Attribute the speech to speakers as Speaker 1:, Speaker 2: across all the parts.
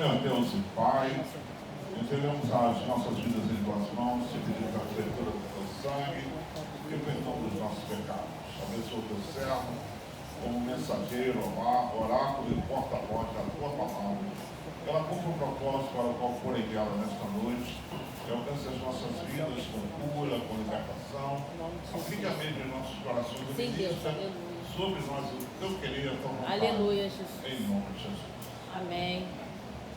Speaker 1: Senhor Deus e Pai, entregamos as nossas vidas em tuas mãos, te pedimos a cobertura do teu sangue e o perdão dos nossos pecados. Abençoa o teu servo como mensageiro, oráculo e porta-voz da tua palavra. Ela cumpre o propósito para o qual foi enviada nesta noite e alcance as nossas vidas com cura, com libertação. Aplique a mente em nossos corações e ministra sobre nós o teu querer e a tua vontade.
Speaker 2: Aleluia, Jesus.
Speaker 1: Em nome de Jesus.
Speaker 2: Amém.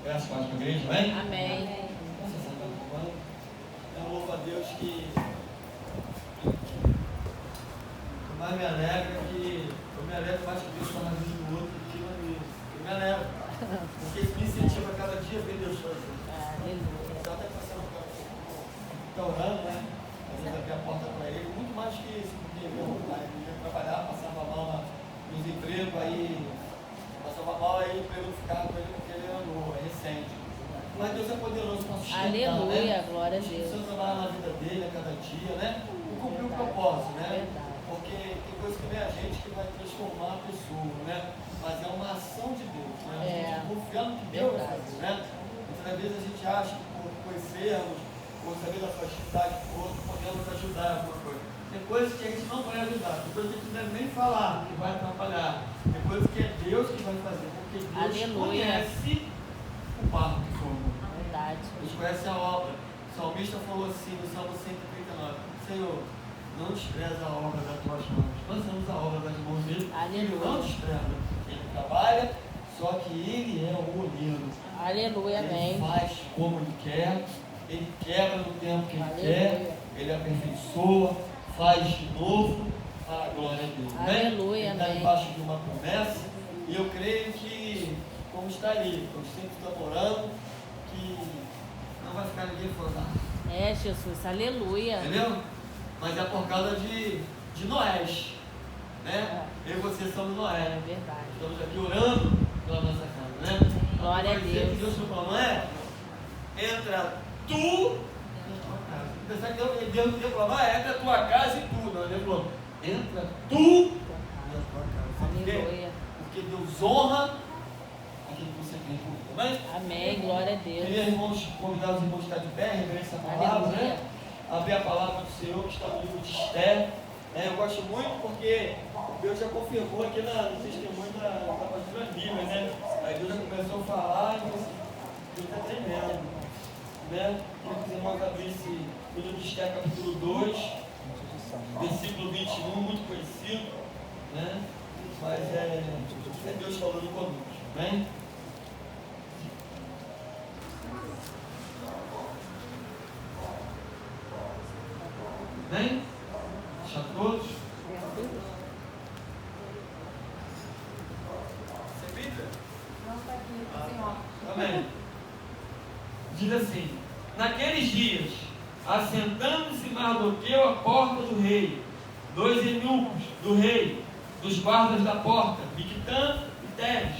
Speaker 3: Peço paz para a igreja, amém?
Speaker 2: Amém.
Speaker 3: Eu louvo a Deus que mais me alegra que eu me alegro mais que Deus está na vida do outro do que na minha. Eu me alegro, porque isso me incentiva a cada dia a ver Deus fazer.
Speaker 2: Aleluia.
Speaker 3: Então até passando está orando, né? Às vezes abrir a porta para ele, muito mais que isso, porque eu ia trabalhar, passava mal nos empregos, aí passava mal, aí o emprego não ficava com ele porque ele andou, é recente. Mas Deus é poderoso para sustentar,
Speaker 2: Aleluia,
Speaker 3: né?
Speaker 2: glória a Deus.
Speaker 3: Precisa trabalhar na vida dele a cada dia, né? E cumprir o propósito, né?
Speaker 2: Verdade.
Speaker 3: Porque tem coisa que vem a gente que vai transformar a pessoa, né? Mas é uma ação de Deus, né? A gente confiando que Deus vai fazer, né? Muitas vezes a gente acha que por conhecermos, ou saber da sua atividade por outro, podemos ajudar em alguma coisa. Tem coisas que a gente não vai ajudar, tem coisas que a gente não deve nem falar, que vai atrapalhar. Tem coisas que é Deus que vai fazer, porque Deus conhece o barro que formou.
Speaker 2: Verdade.
Speaker 3: Deus conhece a obra. O salmista falou assim no Salmo 139: Senhor, não despreza a obra das tuas mãos. Nós somos a obra das mãos dele. Ele não despreza. Ele trabalha, só que ele é o olheiro.
Speaker 2: Aleluia, amém.
Speaker 3: Ele faz como ele quer, ele quebra no tempo que ele quer, ele aperfeiçoa, faz de novo, para a glória dele.
Speaker 2: Aleluia,
Speaker 3: ele está
Speaker 2: amém.
Speaker 3: debaixo de uma promessa, e eu creio que, como está ali, como sempre estamos orando, que não vai ficar ninguém falando nada.
Speaker 2: É, Jesus, aleluia.
Speaker 3: Entendeu? Mas é por causa de Noés, né? Eu e você somos Noé.
Speaker 2: É verdade.
Speaker 3: Estamos aqui orando pela nossa casa, né?
Speaker 2: Glória a
Speaker 3: Vai dizer que
Speaker 2: Deus.
Speaker 3: Deus falou, Noé, entra tu na tua casa. Pensar que Deus falou, Noé, entra a tua casa e tu. Não, ele falou, entra tu na tua casa. Sabe por quê?
Speaker 2: Aleluia.
Speaker 3: Porque Deus honra aquilo que você tem por ele.
Speaker 2: Amém, glória a
Speaker 3: Queria,
Speaker 2: Deus.
Speaker 3: irmãos, convidar os irmãos a estar de pé, reverência à palavra,
Speaker 2: Aleluia.
Speaker 3: né? Abrir a palavra do Senhor que está no livro de Esther. Eu gosto muito porque Deus já confirmou aqui no testemunho da pastora Bíblia, né? Aí Deus já começou a falar e Deus está tremendo, né? Queria que os irmãos abrissem o livro de Esther, capítulo 2, versículo 21, muito conhecido, né? Mas é Deus falando conosco, amém? Amém? Deixa todos. Você Bíblia?
Speaker 4: Não está aqui, senhor.
Speaker 3: Amém. Diz assim: naqueles dias, assentando-se Mardoqueu à porta do rei, 2 eunucos do rei, dos guardas da porta, Bigtã e Teres,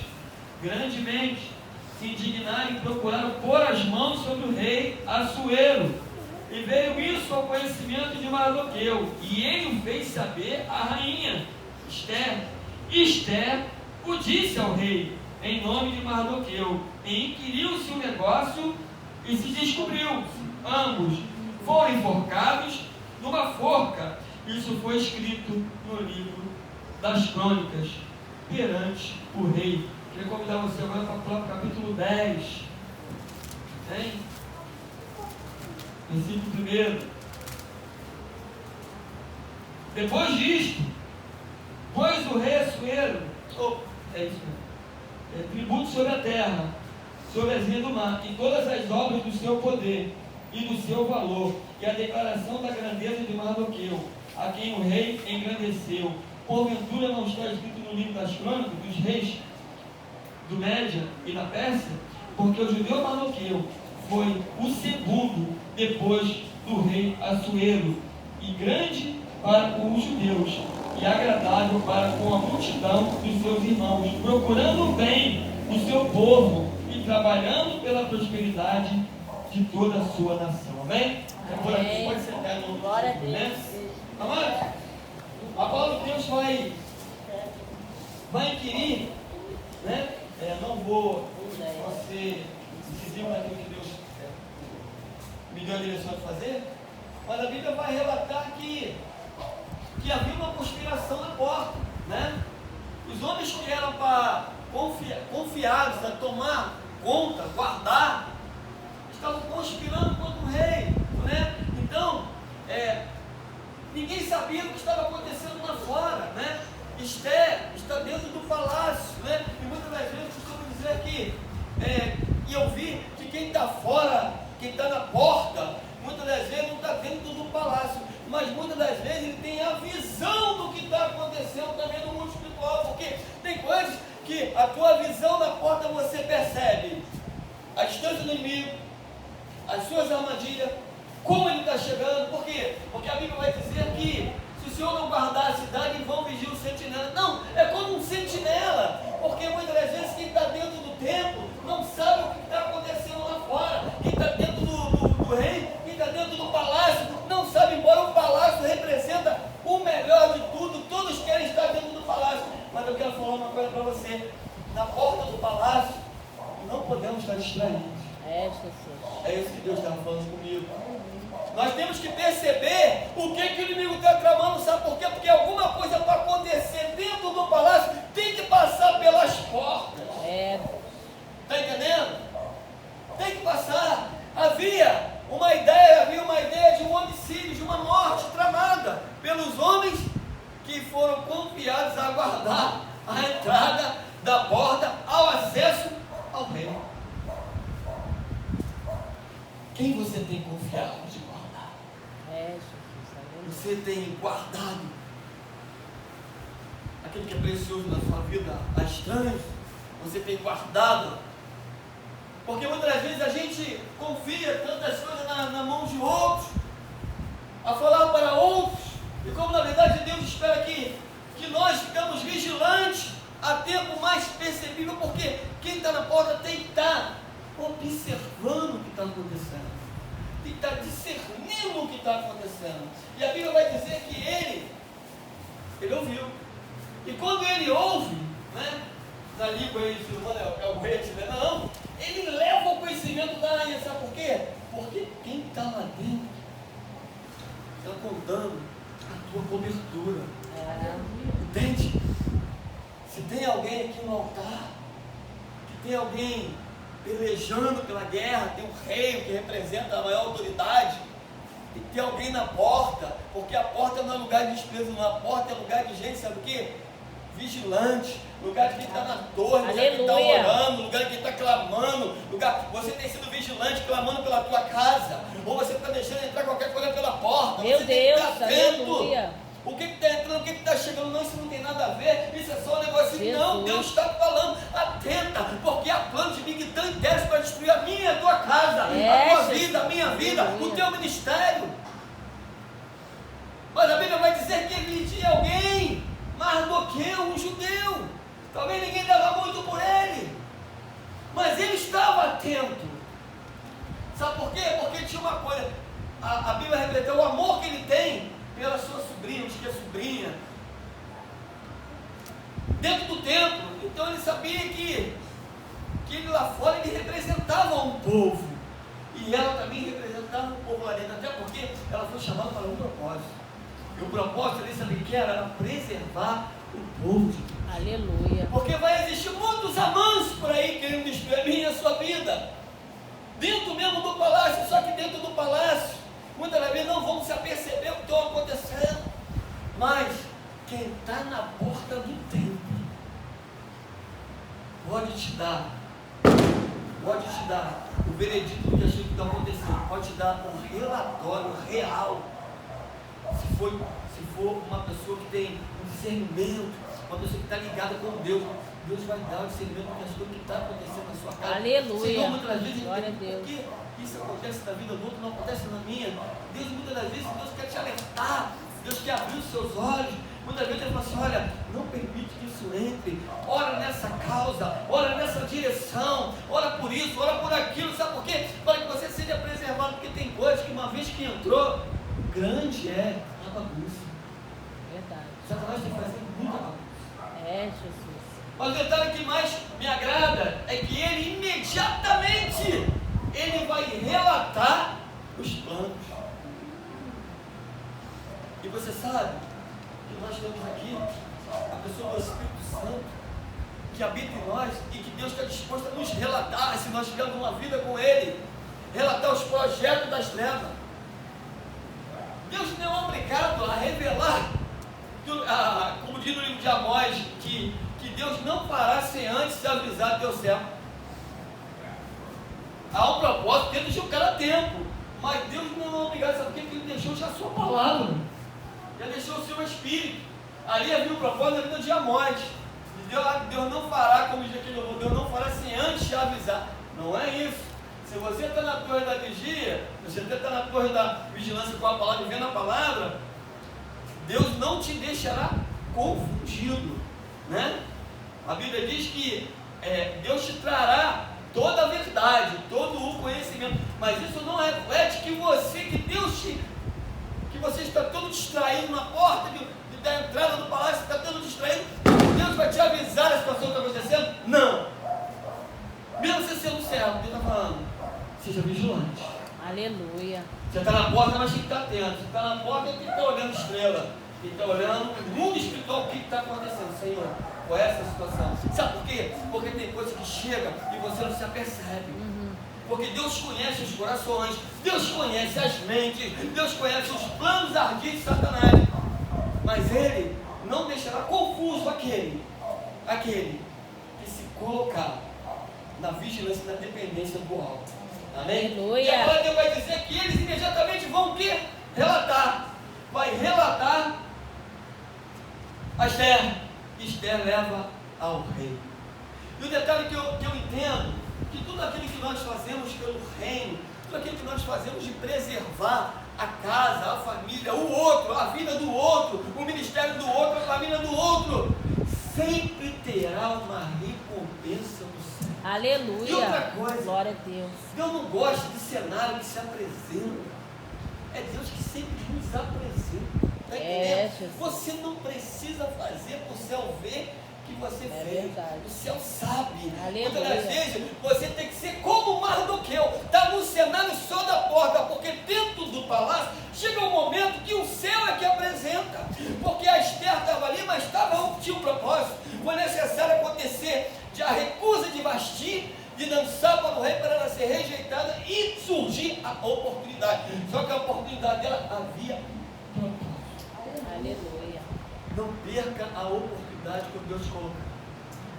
Speaker 3: grandemente se indignaram e procuraram pôr as mãos sobre o rei Assuero. E veio isso ao conhecimento de Mardoqueu, e ele o fez saber à rainha Esther. Esther o disse ao rei, em nome de Mardoqueu, e inquiriu-se o negócio, e se descobriu. Ambos foram enforcados numa forca. Isso foi escrito no livro das crônicas, perante o rei. Queria convidar você agora para o capítulo 10. Tem? Versículo 1. Depois disto, pôs o rei Assuero, tributo sobre a terra, sobre as linhas do mar, e todas as obras do seu poder e do seu valor, e a declaração da grandeza de Mardoqueu, a quem o rei engrandeceu. Porventura não está escrito no livro das crônicas dos reis do Média e da Pérsia? Porque o judeu Mardoqueu foi o segundo depois do rei Assuero, e grande para com os judeus, e agradável para com a multidão dos seus irmãos, procurando o bem do seu povo e trabalhando pela prosperidade de toda a sua nação. Amém? É por aqui, pode sentar no
Speaker 2: Glória a Deus.
Speaker 3: né? Amados, a palavra de Deus vai inquirir, né? Não vou ser incisivo naquilo que Deus me deu a direção de fazer, mas a Bíblia vai relatar que havia uma conspiração na porta, né? Os homens que eram para confiados a tomar conta, guardar, estavam conspirando contra o rei, né? Então, ninguém sabia o que estava acontecendo lá fora, né? Esther está dentro do palácio, né? E muitas das vezes costumo dizer que, e eu vi que quem está fora, quem está na porta, muitas das vezes não está dentro do palácio, mas muitas das vezes ele tem a visão do que está acontecendo também no mundo espiritual, porque tem coisas que a tua visão na porta você percebe, a distância do inimigo, as suas armadilhas, como ele está chegando. Por quê? Porque a Bíblia vai dizer que se o Senhor não guardar a cidade, em vão vigia o sentinela. Não, é como um sentinela, porque muitas das vezes quem está dentro do templo não sabe o que está acontecendo lá fora. Quem está dentro do rei, quem está dentro do palácio, não sabe, embora o palácio representa o melhor de tudo, todos querem estar dentro do palácio. Mas eu quero falar uma coisa para você: na porta do palácio, não podemos estar distraídos.
Speaker 2: Jesus.
Speaker 3: É isso que Deus estava falando comigo. Nós temos que perceber o que o inimigo está tramando, sabe por quê? Porque alguma coisa para acontecer dentro do palácio tem que passar pelas portas. Está entendendo? Tem que passar. Havia uma ideia de um homicídio, de uma morte tramada pelos homens que foram confiados a guardar a entrada da porta ao acesso ao reino. Quem você tem confiado de guardar? Você tem guardado aquilo que é precioso na sua vida a estranhos? Você tem guardado? Porque muitas das vezes a gente confia tantas coisas na mão de outros, a falar para outros, e como na verdade Deus espera que nós ficamos vigilantes a tempo mais percebível, porque quem está na porta tem que estar observando o que está acontecendo, tem que estar discernindo o que está acontecendo. E a Bíblia vai dizer que ele ouviu, e quando ele ouve, né, na língua aí, é o rei, né? Não, ele leva o conhecimento da rainha. Sabe por quê? Porque quem está lá dentro está contando a tua cobertura. Entende? Se tem alguém aqui no altar, que tem alguém pelejando pela guerra, tem um rei que representa a maior autoridade, e tem alguém na porta, porque a porta não é lugar de desprezo, não. A porta é lugar de gente, sabe o quê? Vigilante, lugar de quem está na torre, lugar de quem está orando, lugar de quem está clamando, você tem sido vigilante, clamando pela tua casa, ou você está deixando entrar qualquer coisa pela porta.
Speaker 2: Meu
Speaker 3: você
Speaker 2: Deus,
Speaker 3: tem que estar atento.
Speaker 2: aleluia.
Speaker 3: O que está entrando, o que está chegando, não, isso não tem nada a ver, isso é só um negocinho. Não, Deus está falando, atenta, porque há planos de mim tão internos para destruir a minha e a tua casa, a tua vida, a minha vida, o teu ministério. Mas a Bíblia vai dizer que ele tinha alguém, Mardoqueu, um judeu, talvez ninguém dava muito por ele, mas ele estava atento. Sabe por quê? Porque tinha uma coisa, a Bíblia reflete o amor que ele tem pela sua sobrinha, diz que é sobrinha, dentro do templo. Então ele sabia que ele lá fora ele representava um povo, e ela também representava um povo lá dentro, até porque ela foi chamada para um propósito. E o propósito ali, sabe o que era? Preservar o povo de Deus.
Speaker 2: Aleluia.
Speaker 3: Porque vai existir muitos amantes por aí querendo destruir a minha e a sua vida, dentro mesmo do palácio. Só que dentro do palácio, muitas das vezes não vão se aperceber o que está acontecendo. Mas quem está na porta do templo pode te dar o veredito do que está acontecendo, pode te dar um relatório real. Se for uma pessoa que tem um discernimento, uma pessoa que está ligada com Deus, Deus vai dar o discernimento das coisas que está acontecendo na sua casa.
Speaker 2: Aleluia.
Speaker 3: Senão, muitas das vezes,
Speaker 2: glória a Deus.
Speaker 3: Por que isso acontece na vida do outro, não acontece na minha? Deus, muitas das vezes, Deus quer te alertar, Deus quer abrir os seus olhos. Muitas vezes ele fala assim: olha, não permite que isso entre, ora nessa causa, ora nessa direção, ora por isso, ora por aquilo. Sabe por quê? Para que você seja preservado, porque tem coisas que uma vez que entrou, grande é a bagunça.
Speaker 2: Verdade.
Speaker 3: Satanás tem que fazer muita bagunça.
Speaker 2: Jesus.
Speaker 3: Mas o detalhe que mais me agrada é que ele imediatamente
Speaker 5: sabe que nós temos aqui a pessoa do Espírito Santo que habita em nós e que Deus está disposto a nos relatar, se nós tivermos uma vida com Ele, relatar os projetos das trevas. Deus não é obrigado a revelar, como diz no livro de Amós, que Deus não fará sem antes avisar teu servo. Há um propósito, Ele deixou cada tempo, mas Deus não é obrigado, sabe por quê? Porque Ele deixou já a sua palavra, já deixou o seu Espírito. Ali havia um propósito na vida de Amós. Deus não fará, como diz aqui no louvor, Deus não fará sem antes te avisar. Não é isso. Se você está na torre da vigia, se você está na torre da vigilância com a palavra, vivendo a palavra, Deus não te deixará confundido, né? A Bíblia diz que Deus te trará toda a verdade, todo o conhecimento, mas isso não reflete que você está todo distraído na porta da entrada do palácio, está todo distraído, Deus vai te avisar a situação que está acontecendo? Não. Mesmo você sendo servo, Deus está falando, seja vigilante.
Speaker 2: Aleluia.
Speaker 5: Você está na porta, mas tem que estar atento. Você está na porta, tem que estar olhando estrela, tem que estar olhando o mundo espiritual, o que está acontecendo, Senhor, qual é essa situação? Sabe por quê? Porque tem coisa que chega e você não se apercebe. Porque Deus conhece os corações, Deus conhece as mentes, Deus conhece os planos ardidos de Satanás. Mas Ele não deixará confuso aquele que se colocar na vigilância e na dependência do alto. Amém?
Speaker 2: Aleluia.
Speaker 5: E agora Deus vai dizer que eles imediatamente vão o quê? Relatar. Vai relatar a Esther. Esther leva ao rei. E o detalhe que eu entendo, que tudo aquilo que nós fazemos pelo reino, tudo aquilo que nós fazemos de preservar a casa, a família, o outro, a vida do outro, o ministério do outro, a família do outro, sempre terá uma recompensa do céu.
Speaker 2: Aleluia.
Speaker 5: E outra coisa,
Speaker 2: glória a Deus.
Speaker 5: Deus não gosta de cenário que se apresenta. É Deus que sempre nos apresenta. Tá entendendo?
Speaker 2: Jesus.
Speaker 5: Você não precisa fazer para o céu ver que você fez.
Speaker 2: Verdade.
Speaker 5: O céu sabe.
Speaker 2: Aleluia.
Speaker 5: Muitas das vezes você tem que ser como Mardoqueu. Está no cenário só da porta, porque dentro do palácio chega um momento que o céu é que apresenta. Porque a Esther estava ali, mas tinha um propósito. Foi necessário acontecer a recusa de Vasti, de dançar para o rei, para ela ser rejeitada e surgir a oportunidade. Só que a oportunidade dela havia propósito.
Speaker 2: Aleluia.
Speaker 5: Não perca a oportunidade que Deus coloca,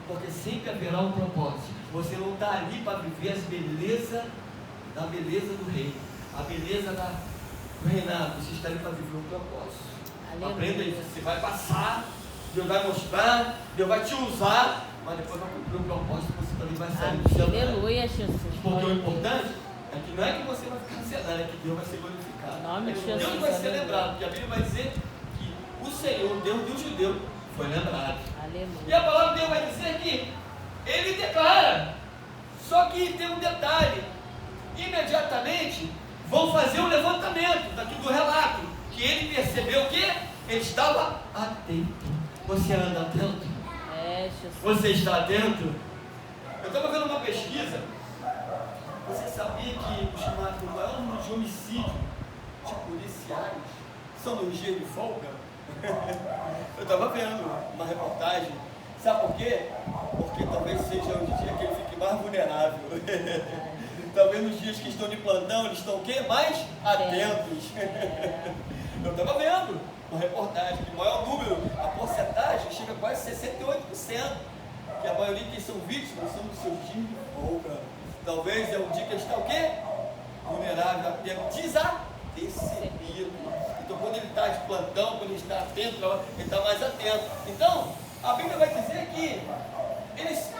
Speaker 5: porque sempre haverá um propósito. Você não está ali para viver a beleza do rei, a beleza do reinado. Você está ali para viver um propósito.
Speaker 2: Aleluia.
Speaker 5: Aprenda isso. Você vai passar, Deus vai mostrar, Deus vai te usar, mas depois vai cumprir o propósito, você também vai sair do céu.
Speaker 2: Aleluia, Jesus.
Speaker 5: Porque o importante é que não é que você vai ficar cenário, é que Deus vai ser glorificado.
Speaker 2: Em nome de
Speaker 5: Deus
Speaker 2: Jesus,
Speaker 5: vai ser
Speaker 2: aleluia.
Speaker 5: lembrado, porque a Bíblia vai dizer que o Senhor, Deus do judeu, foi lembrado.
Speaker 2: Aleluia.
Speaker 5: E a palavra de Deus vai dizer que ele declara, só que tem um detalhe: imediatamente vão fazer um levantamento daqui do relato, que ele percebeu que ele estava atento. Você anda atento?
Speaker 2: Jesus.
Speaker 5: Você está atento? Eu estava vendo uma pesquisa. Você sabia que o maior número de homicídios de policiais são nos dias de folga? Eu estava vendo uma reportagem. Sabe por quê? Porque talvez seja o dia que ele fique mais vulnerável. Talvez nos dias que estão de plantão, eles estão o quê? Mais atentos. Eu estava vendo uma reportagem que o maior número, a porcentagem chega a quase 68%, que a maioria que são vítimas são dos seus dias de folga. Talvez é um dia que ele está o quê? Vulnerável, despercebido. Então quando ele está de plantão, quando ele está atento, ele está mais atento. Então, a Bíblia vai dizer que eles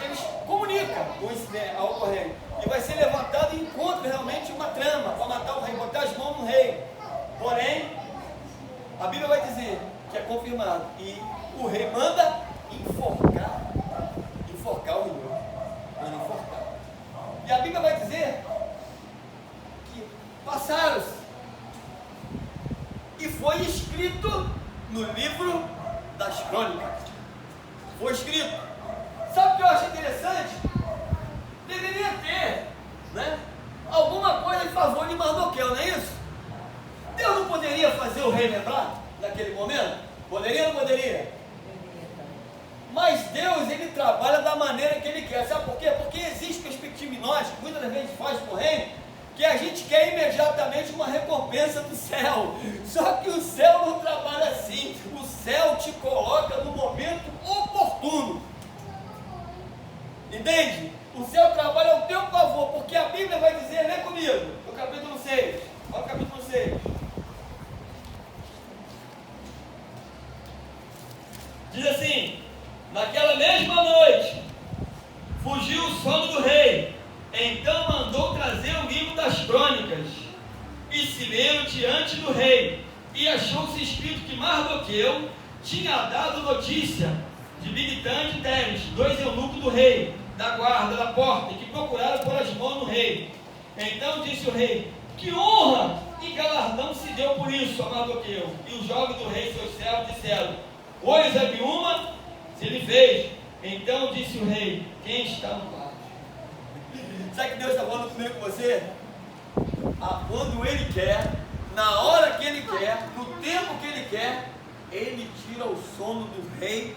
Speaker 5: comunicam com esse ao ocorrente. E vai ser levantado e encontra realmente uma trama para matar o rei, botar as mãos no rei. Porém, a Bíblia vai dizer que é confirmado. E o rei manda enforcar o rei. Manda enforcar. E a Bíblia vai dizer que passaram-se. E foi escrito no livro das crônicas. Foi escrito. Sabe o que eu acho interessante? Deveria ter, né, alguma coisa em favor de Mardoqueu, não é isso? Deus não poderia fazer o rei lembrar naquele momento? muitas das vezes faz com o reino, que a gente quer imediatamente uma recompensa do céu. Só que o céu não trabalha assim. O céu te coloca no momento oportuno. Entende? O céu trabalha ao teu favor, porque a Bíblia vai dizer, lê comigo, no capítulo 6. Olha o capítulo 6. Diz assim: naquela mesma noite, fugiu o sono do rei. Então mandou trazer o livro das crônicas e se leram diante do rei. E achou-se escrito que Mardoqueu tinha dado notícia de Bigtan e Teres, 2 eunucos do rei, da guarda da porta, que procuraram por as mãos do rei. Então disse o rei: que honra e galardão se deu por isso a Mardoqueu. E os jovens do rei, seus servos, disseram: coisa nenhuma se lhe fez. Então disse o rei: quem está no quarto? Sabe que Deus está falando comigo com você? Quando Ele quer, na hora que Ele quer, no tempo que Ele quer, Ele tira o sono do rei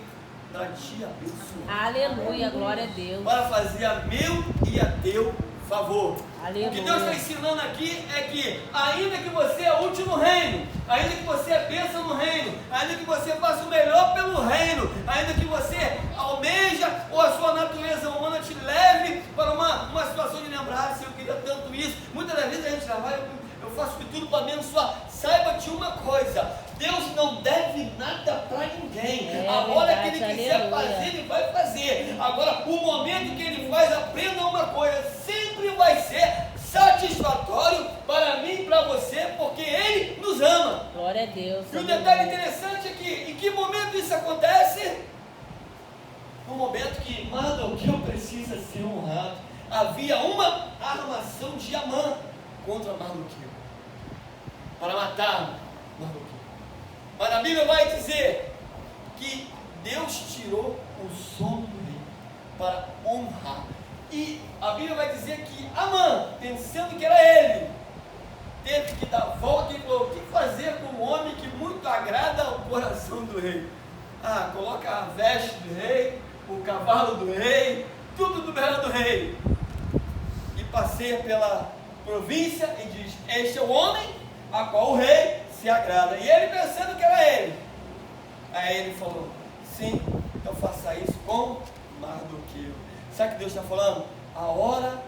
Speaker 5: para te abençoar.
Speaker 2: Aleluia, glória a Deus.
Speaker 5: Para fazer a meu e a teu favor.
Speaker 2: Aleluia.
Speaker 5: O que Deus está ensinando aqui é que, ainda que você é útil no reino, ainda que você é bênção no reino, ainda que você faça o melhor pelo reino, ainda que você almeja ou a sua natureza humana te leve para uma situação de lembrar, se eu queria tanto isso. Muitas das vezes a gente já vai, eu faço de tudo para abençoar. Saiba de uma coisa: Deus não deve nada para ninguém. A hora que Ele quiser fazer, Ele vai fazer. Agora, o momento que Ele faz, aprenda uma coisa: sempre vai ser satisfatório para mim e para você, porque Ele nos ama.
Speaker 2: Glória a Deus.
Speaker 5: E o detalhe interessante é que, em que momento isso acontece? No momento que Mardoqueu precisa ser honrado. Havia uma armação de Amã contra Mardoqueu, para matar Mardoqueu. Mas a Bíblia vai dizer que Deus tirou o sono do rei para honrar. E a Bíblia vai dizer que Amã, pensando que era ele, teve que dar volta e falou: o que fazer com um homem que muito agrada ao coração do rei? Coloca a veste do rei, o cavalo do rei, tudo do melhor do rei. E passeia pela província e diz: este é o homem a qual o rei se agrada. E ele pensando que era ele. Aí ele falou: sim, então faça isso com Mardoqueu. Sabe o que Deus está falando? A hora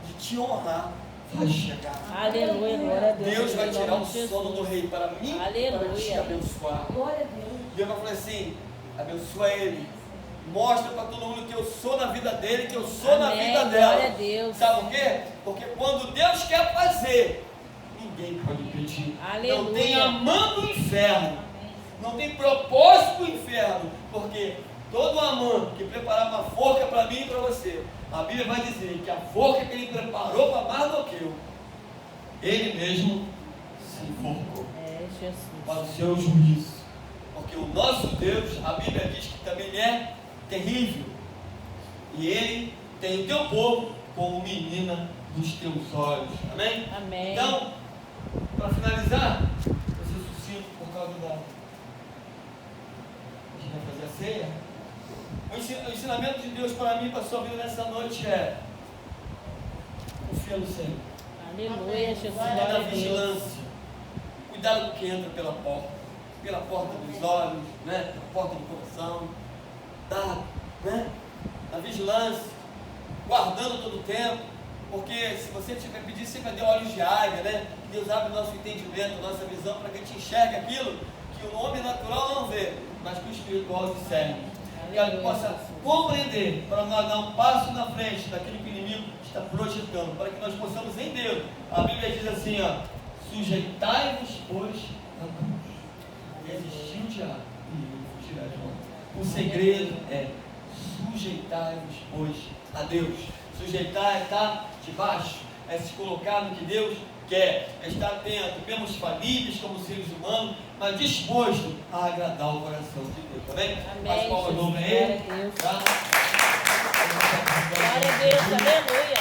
Speaker 5: de te honrar vai chegar.
Speaker 2: Aleluia, glória a Deus.
Speaker 5: Deus vai tirar o
Speaker 2: Jesus.
Speaker 5: sono do rei para mim,
Speaker 2: Aleluia.
Speaker 5: para te abençoar.
Speaker 4: Glória a Deus.
Speaker 5: Deus vai falar assim: abençoa ele. Mostra para todo mundo que eu sou na vida dele, que eu sou na
Speaker 2: Amém,
Speaker 5: vida dela.
Speaker 2: glória a Deus.
Speaker 5: Sabe por quê? Porque quando Deus quer fazer, ninguém pode impedir.
Speaker 2: Aleluia.
Speaker 5: Não tem amã do inferno. Não tem propósito do inferno. Porque todo amã que preparar uma forca para mim e para você, a Bíblia vai dizer que a forca que ele preparou para Mardoqueu, ele mesmo se enforcou
Speaker 2: Jesus.
Speaker 5: para o seu juízo. Porque o nosso Deus, a Bíblia diz que também é terrível. E Ele tem o teu povo como menina dos teus olhos. Amém?
Speaker 2: Amém.
Speaker 5: Então, para finalizar, vou ser sucinto por causa da... A gente vai fazer a ceia. O ensinamento de Deus para mim e para a sua vida nessa noite é: confia no Senhor.
Speaker 2: Aleluia, Jesus.
Speaker 5: Cuidado
Speaker 2: Glória
Speaker 5: da
Speaker 2: a Deus.
Speaker 5: vigilância. Cuidado com quem entra pela porta dos olhos, né? Pela porta do coração. Né? Na vigilância, guardando todo o tempo. Porque se você tiver pedir, você vai ter olhos de águia, né? Deus abre o nosso entendimento, a nossa visão, para que a gente enxergue aquilo que o homem natural não vê, mas que o espiritual discerne. Que a gente possa compreender, para nós dar um passo na frente daquilo que o inimigo está projetando, para que nós possamos em Deus. A Bíblia diz assim, sujeitai-vos, pois, a Deus. Resistiu o diabo e ele fugirá de nós. O segredo é sujeitai-vos, pois, a Deus. Sujeitar é estar debaixo, é se colocar no que Deus quer, é estar atento, mesmo falíveis como seres humanos, mas disposto a agradar o coração de Deus, amém?
Speaker 2: Amém.
Speaker 5: As palmas
Speaker 2: Jesus.
Speaker 5: no meio,
Speaker 2: Glória a Deus.
Speaker 5: tá?
Speaker 2: Glória a Deus, aleluia.